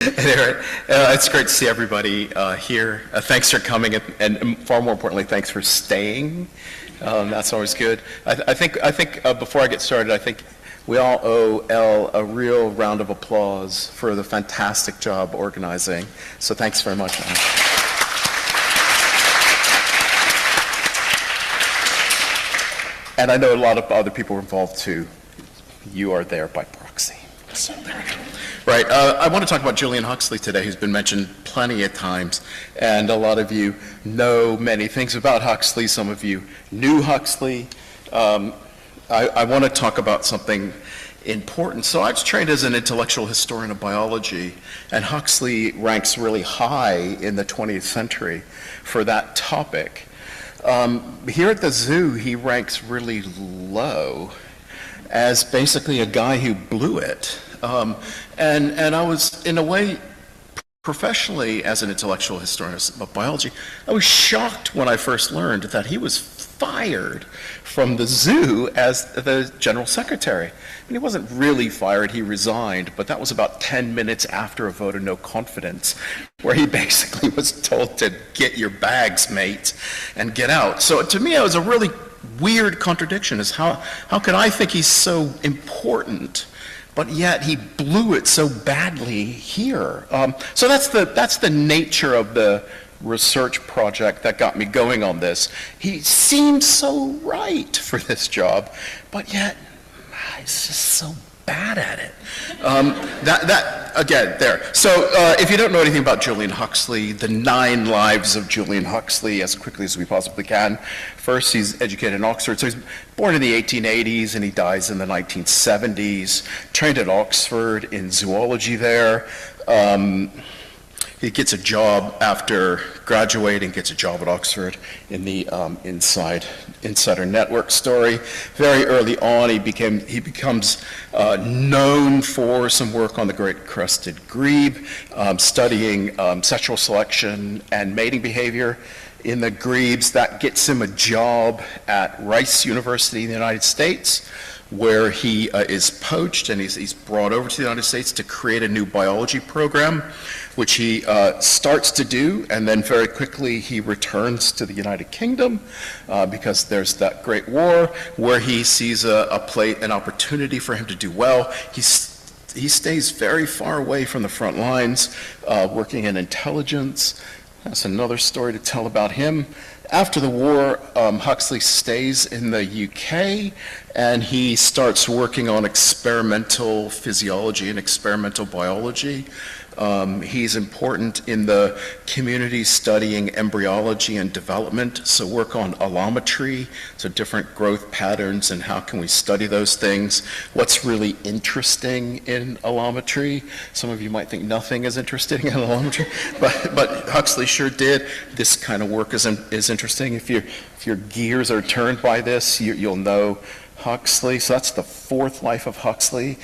Anyway, it's great to see everybody here. Thanks for coming, and far more importantly, thanks for staying. That's always good. I think before I get started, I think we all owe Elle a real round of applause for the fantastic job organizing. So thanks very much, Elle. And I know a lot of other people were involved too. You are there by proxy. So there we go. Right, I want to talk about Julian Huxley today, who's been mentioned plenty of times, and a lot of you know many things about Huxley. Some of you knew Huxley. I want to talk about something important. So I was trained as an intellectual historian of biology, and Huxley ranks really high in the 20th century for that topic. Here at the zoo, he ranks really low as basically a guy who blew it. And I was, in a way, professionally, as an intellectual historian of biology, I was shocked when I first learned that he was fired from the zoo as the general secretary. I mean, he wasn't really fired, he resigned, but that was about 10 minutes after a vote of no confidence, where he basically was told to get your bags, mate, and get out. So to me, it was a really weird contradiction, is how could I think he's so important, but yet he blew it so badly here. So that's the nature of the research project that got me going on this. He seems so right for this job, but yet he's just so bad at it. Again, there. So if you don't know anything about Julian Huxley, the 9 lives of Julian Huxley as quickly as we possibly can. First, he's educated in Oxford. So he's born in the 1880s and he dies in the 1970s. Trained at Oxford in zoology there. He gets a job after graduating, gets a job at Oxford in the Insider Network story. Very early on, he becomes known for some work on the great crested grebe, studying sexual selection and mating behavior in the grebes. That gets him a job at Rice University in the United States, where he is poached and he's brought over to the United States to create a new biology program, which he starts to do, and then very quickly he returns to the United Kingdom because there's that great war where he sees an opportunity for him to do well. He stays very far away from the front lines, working in intelligence. That's another story to tell about him. After the war, Huxley stays in the UK, and he starts working on experimental physiology and experimental biology. He's important in the community studying embryology and development, so work on allometry, so different growth patterns and how can we study those things. What's really interesting in allometry? Some of you might think nothing is interesting in allometry, but Huxley sure did. This kind of work is interesting. If your gears are turned by this, you'll know Huxley. So that's the 4th life of Huxley.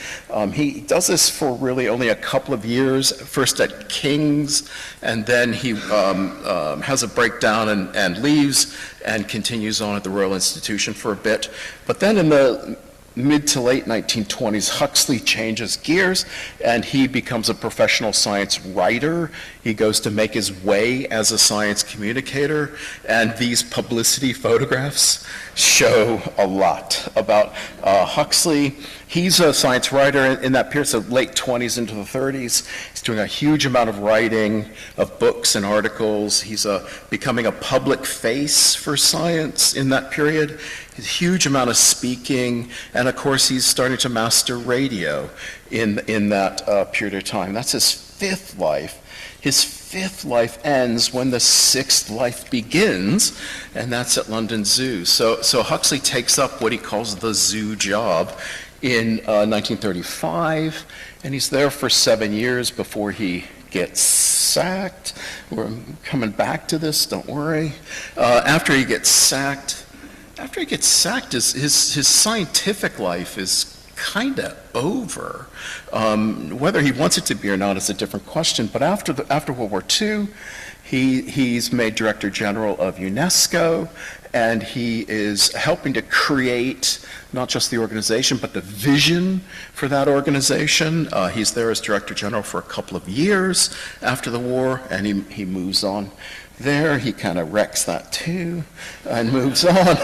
He does this for really only a couple of years, first at King's, and then he has a breakdown and leaves and continues on at the Royal Institution for a bit. But then in the mid to late 1920s, Huxley changes gears and he becomes a professional science writer. He goes to make his way as a science communicator, and these publicity photographs show a lot about Huxley. He's a science writer in that period, so late 20s into the 30s. He's doing a huge amount of writing of books and articles. He's becoming a public face for science in that period. A huge amount of speaking, and of course he's starting to master radio in that period of time. That's his 5th life. His 5th life ends when the 6th life begins, and that's at London Zoo. So Huxley takes up what he calls the zoo job in 1935, and he's there for 7 years before he gets sacked. We're coming back to this, don't worry. After he gets sacked, his scientific life is kind of over. Whether he wants it to be or not is a different question, but after World War II, He's made Director General of UNESCO, and he is helping to create not just the organization, but the vision for that organization. He's there as Director General for a couple of years after the war, and he moves on there. He kind of wrecks that too and moves on.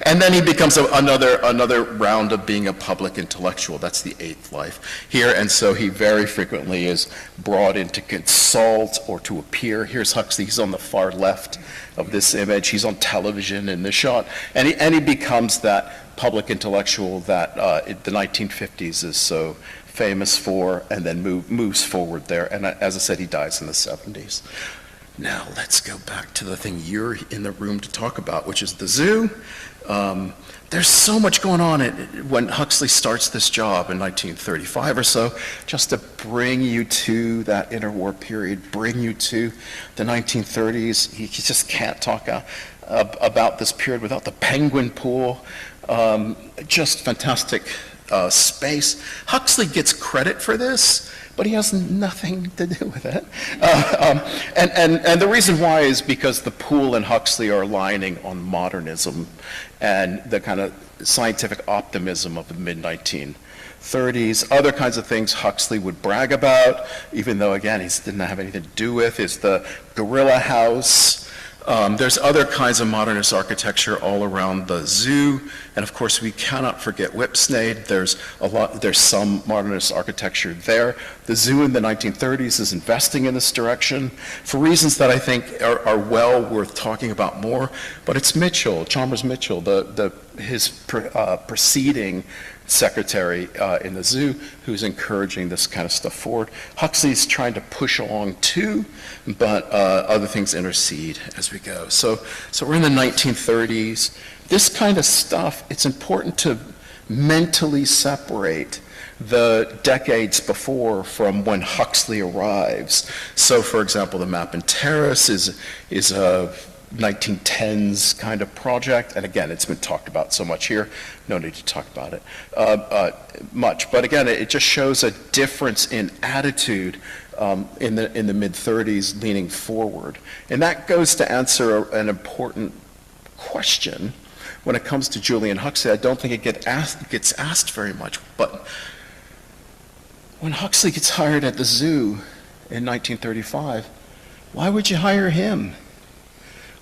And then he becomes another round of being a public intellectual. That's the eighth life here. And so he very frequently is brought in to consult or to appear. Here's Huxley. He's on the far left of this image. He's on television in this shot. And he becomes that public intellectual that the 1950s is so famous for, and then moves forward there. And as I said, he dies in the 70s. Now, let's go back to the thing you're in the room to talk about, which is the zoo. There's so much going on when Huxley starts this job in 1935 or so, just to bring you to that interwar period, bring you to the 1930s. He just can't talk about this period without the penguin pool. Just fantastic space. Huxley gets credit for this, but he has nothing to do with it. And the reason why is because the pool and Huxley are aligning on modernism and the kind of scientific optimism of the mid-1930s. Other kinds of things Huxley would brag about, even though, again, he didn't have anything to do with, is the gorilla house. There's other kinds of modernist architecture all around the zoo, and of course we cannot forget Whipsnade. There's some modernist architecture there. The zoo in the 1930s is investing in this direction for reasons that I think are well worth talking about more. But it's Mitchell, Chalmers Mitchell, his preceding secretary in the zoo, who's encouraging this kind of stuff forward. Huxley's trying to push along too, but other things intercede as we go. So we're in the 1930s. This kind of stuff, it's important to mentally separate the decades before from when Huxley arrives. So, for example, the Map and Terrace is a 1910s kind of project, and again, it's been talked about so much here, no need to talk about it much. But again, it just shows a difference in attitude in the mid-30s leaning forward. And that goes to answer an important question when it comes to Julian Huxley. I don't think it gets asked very much, but when Huxley gets hired at the zoo in 1935, why would you hire him?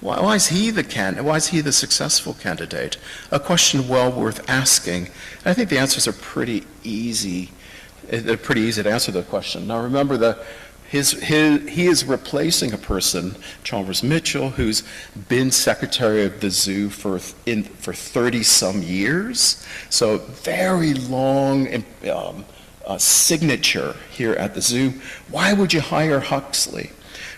Why is he the successful candidate? A question well worth asking. And I think the answers are pretty easy. They're pretty easy to answer the question. Now remember, he is replacing a person, Chalmers Mitchell, who's been secretary of the zoo for 30-some years. So very long signature here at the zoo. Why would you hire Huxley?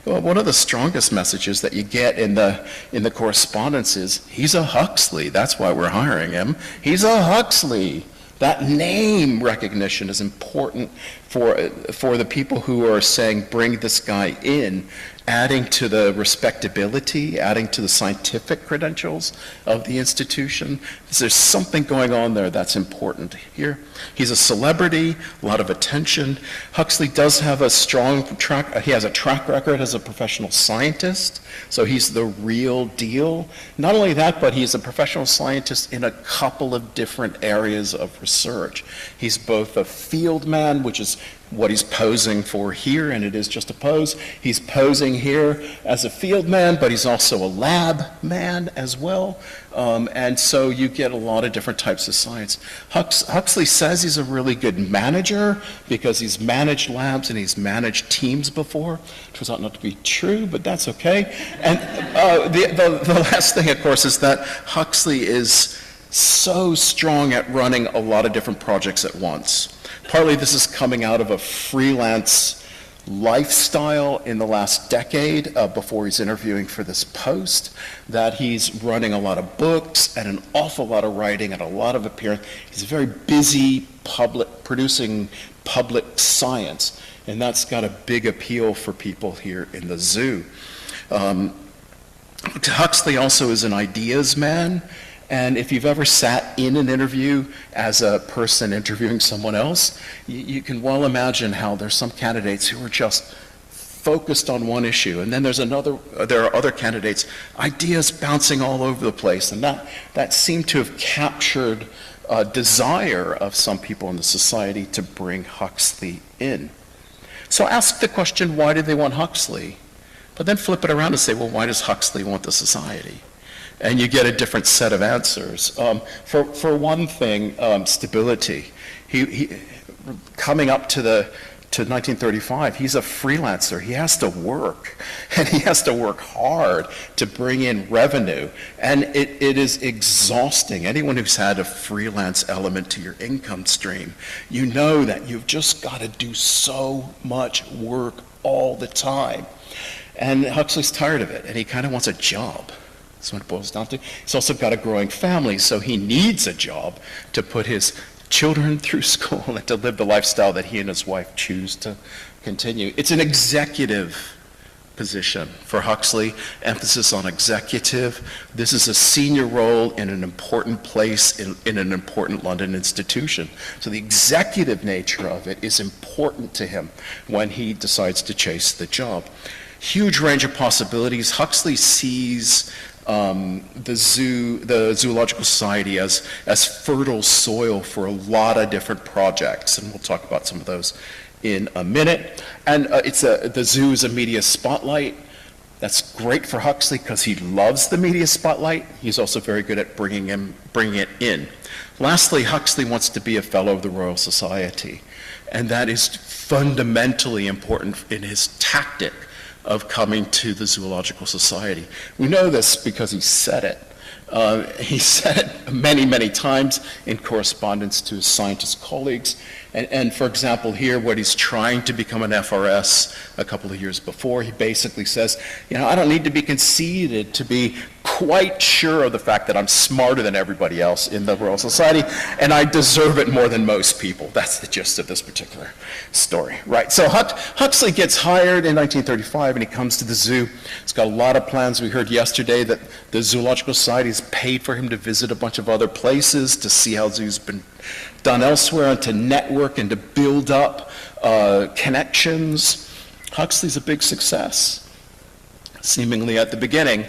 Well, one of the strongest messages that you get in the correspondence is, he's a Huxley. That's why we're hiring him. He's a Huxley. That name recognition is important for the people who are saying, bring this guy in, adding to the respectability, adding to the scientific credentials of the institution. There's something going on there that's important here. He's a celebrity, a lot of attention. Huxley does have a he has a track record as a professional scientist, so he's the real deal. Not only that, but he's a professional scientist in a couple of different areas of research. He's both a field man, which is what he's posing for here, and it is just a pose. He's posing here as a field man, but he's also a lab man as well. And so you get a lot of different types of science. Huxley says he's a really good manager because he's managed labs and he's managed teams before. Turns out not to be true, but that's okay. And the last thing, of course, is that Huxley is so strong at running a lot of different projects at once. Partly this is coming out of a freelance lifestyle in the last decade before he's interviewing for this post, that he's running a lot of books and an awful lot of writing and a lot of appearance. He's very busy producing public science, and that's got a big appeal for people here in the zoo. Huxley also is an ideas man. And if you've ever sat in an interview as a person interviewing someone else, you can well imagine how there's some candidates who are just focused on one issue. And then there are other candidates, ideas bouncing all over the place. And that seemed to have captured a desire of some people in the society to bring Huxley in. So ask the question, why do they want Huxley? But then flip it around and say, well, why does Huxley want the society? And you get a different set of answers. For one thing, stability. He coming up to 1935, he's a freelancer. He has to work, and he has to work hard to bring in revenue. And it is exhausting. Anyone who's had a freelance element to your income stream, you know that you've just got to do so much work all the time. And Huxley's tired of it, and he kind of wants a job. That's what it boils down to. He's also got a growing family, so he needs a job to put his children through school and to live the lifestyle that he and his wife choose to continue. It's an executive position for Huxley, emphasis on executive. This is a senior role in an important place in an important London institution. So the executive nature of it is important to him when he decides to chase the job. Huge range of possibilities. Huxley sees the Zoological Society as fertile soil for a lot of different projects, and we'll talk about some of those in a minute. And the zoo is a media spotlight. That's great for Huxley because he loves the media spotlight. He's also very good at bringing it in. Lastly, Huxley wants to be a fellow of the Royal Society, and that is fundamentally important in his tactic of coming to the Zoological Society. We know this because he said it. He said it many, many times in correspondence to his scientist colleagues. And for example, here, what he's trying to become an FRS a couple of years before, he basically says, I don't need to be conceited to be quite sure of the fact that I'm smarter than everybody else in the Royal Society, and I deserve it more than most people. That's the gist of this particular story, right? So Huxley gets hired in 1935, and he comes to the zoo. He's got a lot of plans. We heard yesterday that the Zoological Society has paid for him to visit a bunch of other places to see how zoos been done elsewhere and to network and to build up connections. Huxley's a big success, seemingly at the beginning.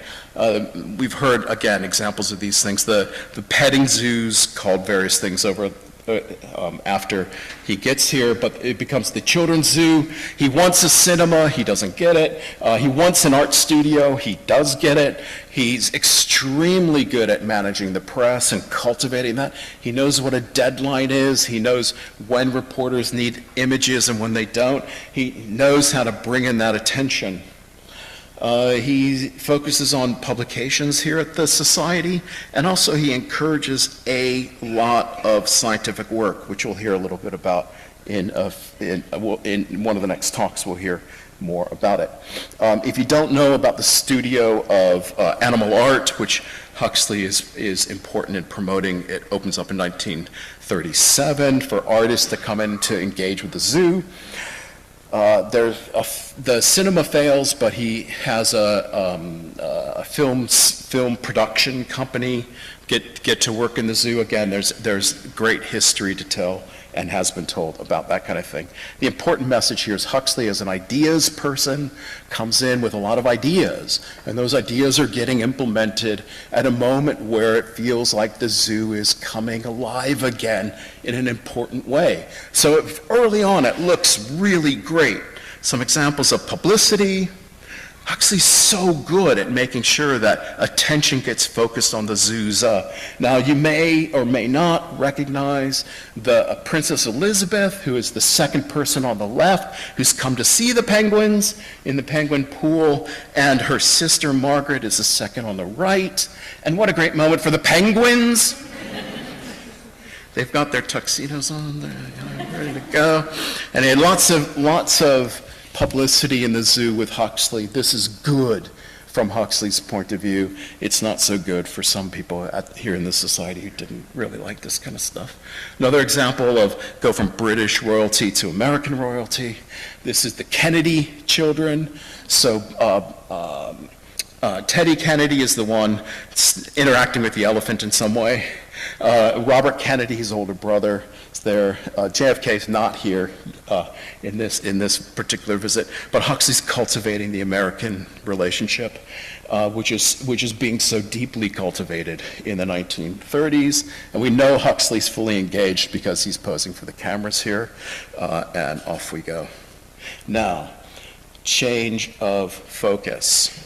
We've heard, again, examples of these things. The petting zoos called various things over after he gets here, but it becomes the children's zoo. He wants a cinema, he doesn't get it. He wants an art studio, he does get it. He's extremely good at managing the press and cultivating that. He knows what a deadline is. He knows when reporters need images and when they don't. He knows how to bring in that attention. He focuses on publications here at the Society, and also he encourages a lot of scientific work, which we'll hear a little bit about in one of the next talks. We'll hear more about it. If you don't know about the studio of animal art, which Huxley is important in promoting, it opens up in 1937 for artists to come in to engage with the zoo. The cinema fails, but he has a film production company get to work in the zoo. Again, there's great history to tell and has been told about that kind of thing. The important message here is Huxley, as an ideas person, comes in with a lot of ideas, and those ideas are getting implemented at a moment where it feels like the zoo is coming alive again in an important way. So early on, it looks really great. Some examples of publicity. Huxley's so good at making sure that attention gets focused on the zoos. Now, you may or may not recognize the Princess Elizabeth, who is the second person on the left, who's come to see the penguins in the penguin pool, and her sister Margaret is the second on the right. And what a great moment for the penguins. They've got their tuxedos on, they're ready to go. And they had lots of publicity in the zoo with Huxley. This is good from Huxley's point of view. It's not so good for some people here in the society who didn't really like this kind of stuff. Another example of go from British royalty to American royalty. This is the Kennedy children. So Teddy Kennedy is the one interacting with the elephant in some way. Robert Kennedy, his older brother, is there. JFK is not here in this particular visit, but Huxley's cultivating the American relationship, which is being so deeply cultivated in the 1930s. And we know Huxley's fully engaged because he's posing for the cameras here, and off we go. Now, change of focus.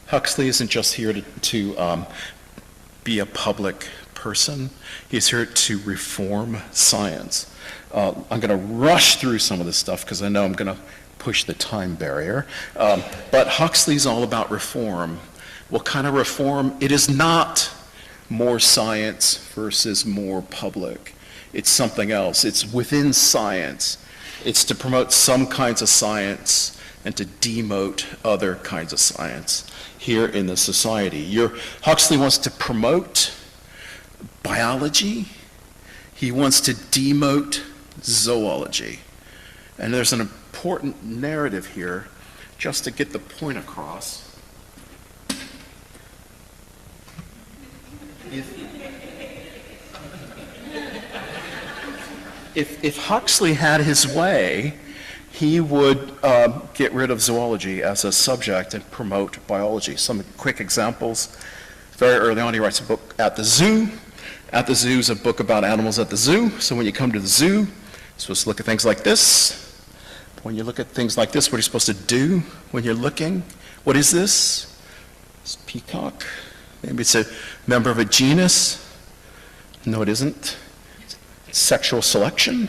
Huxley isn't just here to be a public person. He's here to reform science. I'm going to rush through some of this stuff because I know I'm going to push the time barrier. But Huxley's all about reform. What kind of reform? It is not more science versus more public. It's something else. It's within science. It's to promote some kinds of science and to demote other kinds of science here in the society. Huxley wants to promote biology. He wants to demote zoology. And there's an important narrative here just to get the point across. If Huxley had his way, he would get rid of zoology as a subject and promote biology. Some quick examples. Very early on, he writes a book, At the Zoo. At the Zoo is a book about animals at the zoo. So when you come to the zoo, you're supposed to look at things like this. When you look at things like this, what are you supposed to do when you're looking? What is this? It's a peacock. Maybe it's a member of a genus. No, it isn't. It's sexual selection.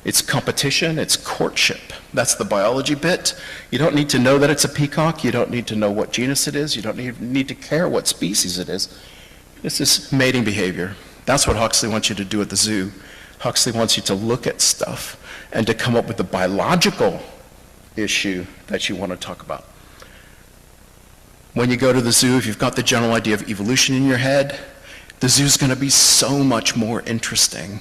It's competition, it's courtship. That's the biology bit. You don't need to know that it's a peacock. You don't need to know what genus it is. You don't need to care what species it is. This is mating behavior. That's what Huxley wants you to do at the zoo. Huxley wants you to look at stuff and to come up with the biological issue that you want to talk about. When you go to the zoo, if you've got the general idea of evolution in your head, the zoo's going to be so much more interesting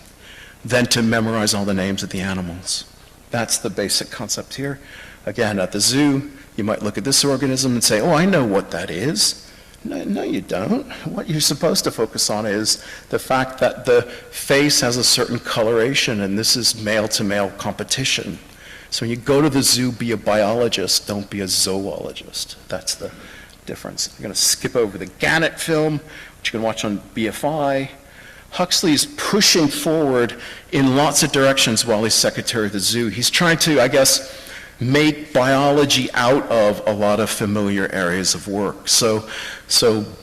than to memorize all the names of the animals. That's the basic concept here. Again, at the zoo, you might look at this organism and say, oh, I know what that is. No, you don't. What you're supposed to focus on is the fact that the face has a certain coloration, and this is male-to-male competition. So when you go to the zoo, be a biologist, don't be a zoologist. That's the difference. I'm going to skip over the Gannett film, which you can watch on BFI. Huxley's pushing forward in lots of directions while he's secretary of the zoo. He's trying to, I guess, make biology out of a lot of familiar areas of work. So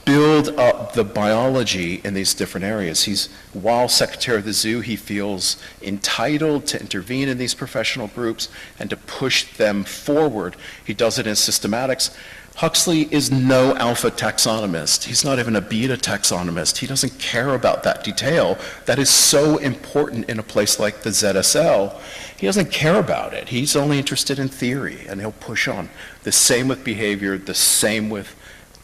build up the biology in these different areas. While secretary of the zoo, he feels entitled to intervene in these professional groups and to push them forward. He does it in systematics. Huxley is no alpha taxonomist. He's not even a beta taxonomist. He doesn't care about that detail that is so important in a place like the ZSL. He doesn't care about it. He's only interested in theory, and he'll push on. The same with behavior, the same with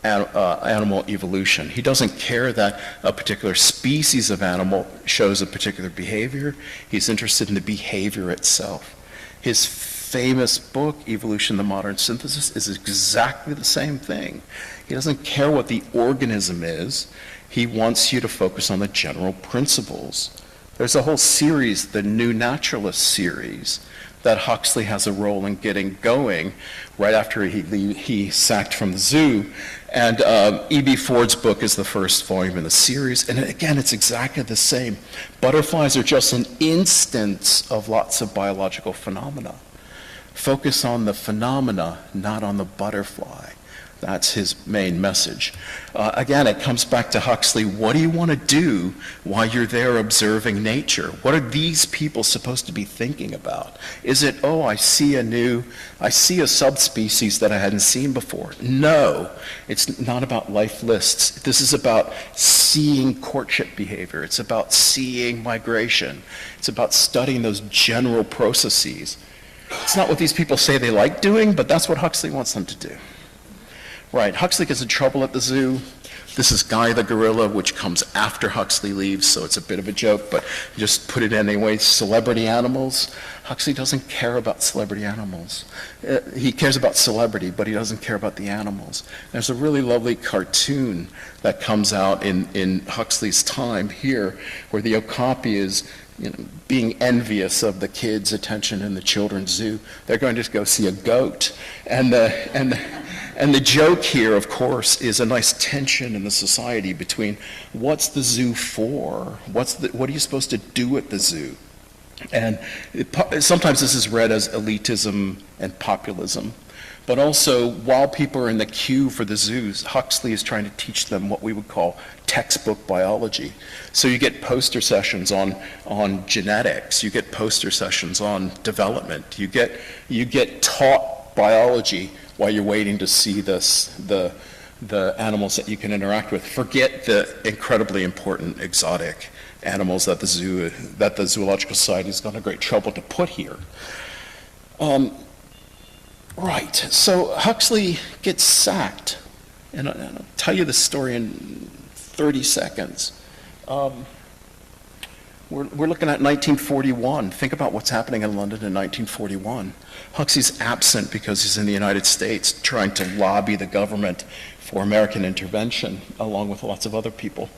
animal evolution. He doesn't care that a particular species of animal shows a particular behavior. He's interested in the behavior itself. His famous book, Evolution, the Modern Synthesis, is exactly the same thing. He doesn't care what the organism is. He wants you to focus on the general principles. There's a whole series, the New Naturalist series, that Huxley has a role in getting going right after he sacked from the zoo. And E.B. Ford's book is the first volume in the series. And again, it's exactly the same. Butterflies are just an instance of lots of biological phenomena. Focus on the phenomena, not on the butterfly. That's his main message. Again, it comes back to Huxley. What do you want to do while you're there observing nature? What are these people supposed to be thinking about? Is it, oh, I see a subspecies that I hadn't seen before? No, it's not about life lists. This is about seeing courtship behavior. It's about seeing migration. It's about studying those general processes. It's not what these people say they like doing, but that's what Huxley wants them to do. Right, Huxley gets in trouble at the zoo. This is Guy the gorilla, which comes after Huxley leaves, so it's a bit of a joke, but just put it anyway. Celebrity animals. Huxley doesn't care about celebrity animals. He cares about celebrity, but he doesn't care about the animals. There's a really lovely cartoon that comes out in Huxley's time here, where the okapi is being envious of the kids' attention in the children's zoo. They're going to go see a goat. And the joke here, of course, is a nice tension in the society between what's the zoo for? What are you supposed to do at the zoo? And sometimes this is read as elitism and populism. But also, while people are in the queue for the zoos, Huxley is trying to teach them what we would call textbook biology. So you get poster sessions on genetics, you get poster sessions on development, you get taught biology while you're waiting to see the animals that you can interact with. Forget the incredibly important exotic animals that the Zoological Society has gone to great trouble to put here. Right, so Huxley gets sacked, and I'll tell you the story in 30 seconds. We're looking at 1941. Think about what's happening in London in 1941. Huxley's absent because he's in the United States trying to lobby the government for American intervention, along with lots of other people.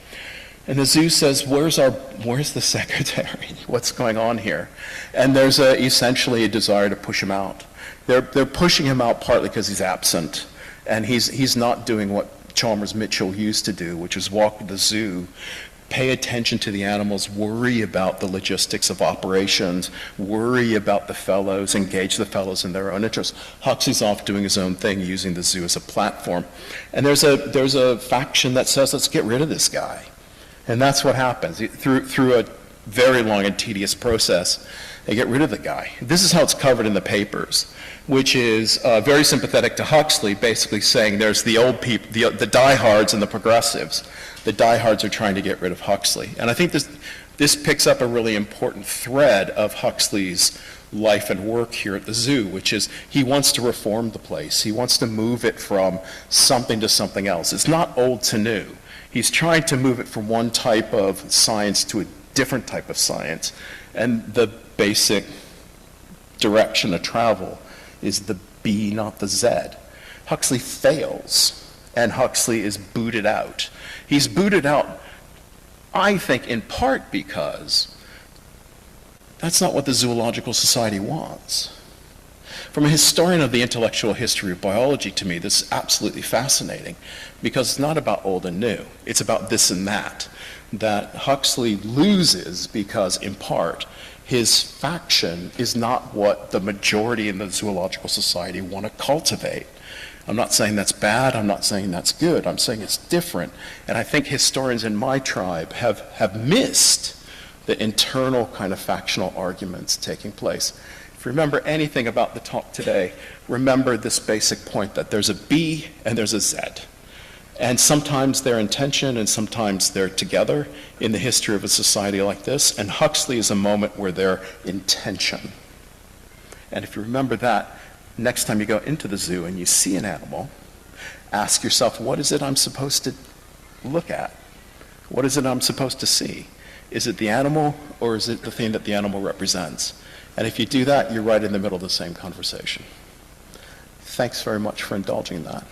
And the zoo says, where's the secretary? What's going on here? And there's essentially a desire to push him out. They're pushing him out partly because he's absent, and he's not doing what Chalmers Mitchell used to do, which is walk the zoo, pay attention to the animals, worry about the logistics of operations, worry about the fellows, engage the fellows in their own interests. Huxley's off doing his own thing, using the zoo as a platform. And there's a faction that says, let's get rid of this guy. And that's what happens. Through a very long and tedious process, they get rid of the guy. This is how it's covered in the papers, which is very sympathetic to Huxley, basically saying there's the old people, the diehards and the progressives. The diehards are trying to get rid of Huxley. And I think this picks up a really important thread of Huxley's life and work here at the zoo, which is he wants to reform the place. He wants to move it from something to something else. It's not old to new. He's trying to move it from one type of science to a different type of science. And the basic direction of travel is the B, not the Z. Huxley fails, and Huxley is booted out. He's booted out, I think, in part because that's not what the Zoological Society wants. From a historian of the intellectual history of biology, to me, this is absolutely fascinating, because it's not about old and new. It's about this and that Huxley loses because, in part, his faction is not what the majority in the Zoological Society want to cultivate. I'm not saying that's bad, I'm not saying that's good, I'm saying it's different. And I think historians in my tribe have missed the internal kind of factional arguments taking place. If you remember anything about the talk today, remember this basic point that there's a B and there's a Z. And sometimes they're in tension and sometimes they're together in the history of a society like this. And Huxley is a moment where they're in tension. And if you remember that, next time you go into the zoo and you see an animal, ask yourself, what is it I'm supposed to look at? What is it I'm supposed to see? Is it the animal, or is it the thing that the animal represents? And if you do that, you're right in the middle of the same conversation. Thanks very much for indulging that.